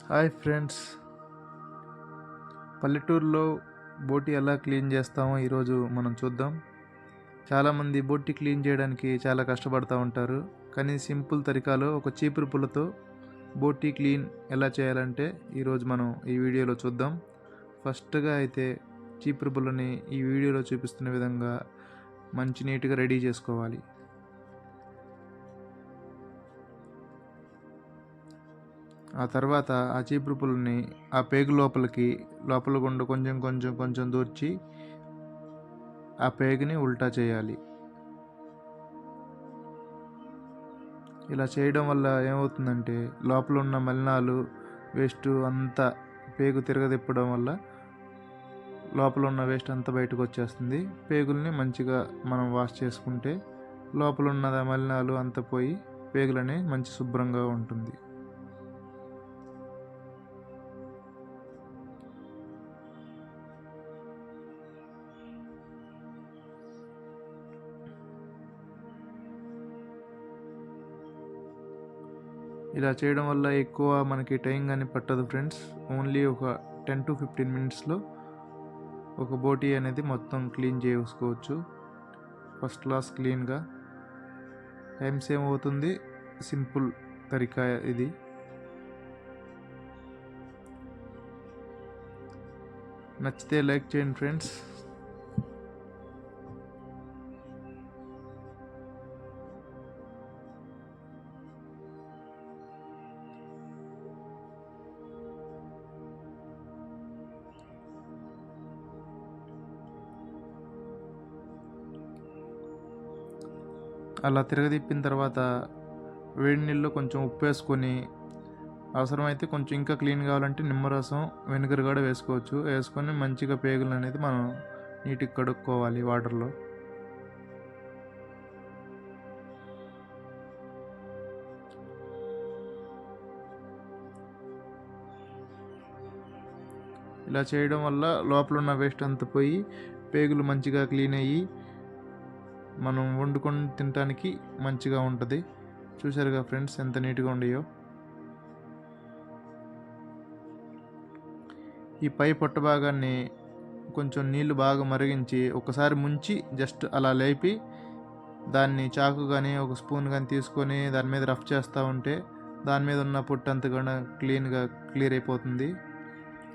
Hi friends, పల్లెటూరులో బోటి ఎలా క్లీన్ చేస్తామో ఈరోజు మనం చూద్దాం. చాలామంది బోటి క్లీన్ చేయడానికి చాలా కష్టపడుతూ ఉంటారు. కానీ సింపుల్ తరికాలో ఒక చీపురు పుల్లతో బోటి క్లీన్ ఎలా చేయాలంటే ఈరోజు మనం ఈ వీడియోలో చూద్దాం. ఫస్ట్గా అయితే చీపురు పుల్లని ఈ వీడియోలో చూపిస్తున్న విధంగా మంచి నీట్గా రెడీ చేసుకోవాలి. ఆ తర్వాత ఆ చీపురు పుల్లని ఆ పేగు లోపల గుండా కొంచెం కొంచెం కొంచెం దూర్చి ఆ పేగుని ఉల్టా చేయాలి. ఇలా చేయడం వల్ల ఏమవుతుందంటే లోపల ఉన్న మలినాలు వేస్ట్ అంతా పేగు తిరగదిప్పడం వల్ల లోపల ఉన్న వేస్ట్ అంతా బయటకు వచ్చేస్తుంది. పేగుల్ని మంచిగా మనం వాష్ చేసుకుంటే లోపల ఉన్న మలినాలు అంతా పోయి పేగులని మంచి శుభ్రంగా ఉంటుంది. ఇలా చేయడం వల్ల ఎక్కువ మనకి టైం కానీ పట్టదు ఫ్రెండ్స్. ఓన్లీ ఒక 10 to 15 మినిట్స్లో ఒక బోటీ అనేది మొత్తం క్లీన్ చేసుకోవచ్చు. ఫస్ట్ క్లాస్ క్లీన్గా, టైం సేవ్ అవుతుంది. సింపుల్ తరికా ఇది. నచ్చితే లైక్ చేయండి ఫ్రెండ్స్. అలా తిరగదిప్పిన తర్వాత వేడి నీళ్ళు కొంచెం ఉప్పు వేసుకొని, అవసరమైతే కొంచెం ఇంకా క్లీన్ కావాలంటే నిమ్మరసం, వెనిగర్ కూడా వేసుకోవచ్చు. వేసుకొని మంచిగా పేగులు అనేది మనం నీట్గా కడుక్కోవాలి వాటర్లో. ఇలా చేయడం వల్ల లోపల ఉన్న వేస్ట్ అంతా పోయి పేగులు మంచిగా క్లీన్ అయ్యి మనం వండుకొని తినడానికి మంచిగా ఉంటుంది. చూసారుగా ఫ్రెండ్స్ ఎంత నీట్గా ఉండయో. ఈ పై పొట్ట భాగాన్ని కొంచెం నీళ్లు బాగా మరిగించి ఒకసారి ముంచి జస్ట్ అలా లేపి దాన్ని చాకు కానీ ఒక స్పూన్ కానీ తీసుకొని దాని మీద రఫ్ చేస్తూ ఉంటే దాని మీద ఉన్న పొట్టు అంతా కూడా క్లియర్ అయిపోతుంది.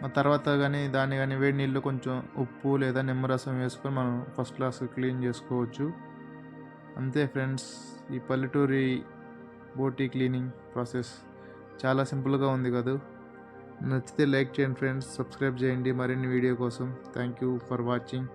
ఆ తర్వాత కానీ దాన్ని కానీ వేడి నీళ్ళు కొంచెం ఉప్పు లేదా నిమ్మరసం వేసుకొని మనం ఫస్ట్ క్లాస్ క్లీన్ చేసుకోవచ్చు. అంతే ఫ్రెండ్స్, ఈ పల్లెటూరి బోటీ క్లీనింగ్ ప్రాసెస్ చాలా సింపుల్గా ఉంది కదా. నచ్చితే లైక్ చేయండి ఫ్రెండ్స్, సబ్స్క్రైబ్ చేయండి మరిన్ని వీడియో కోసం. Thank you for watching.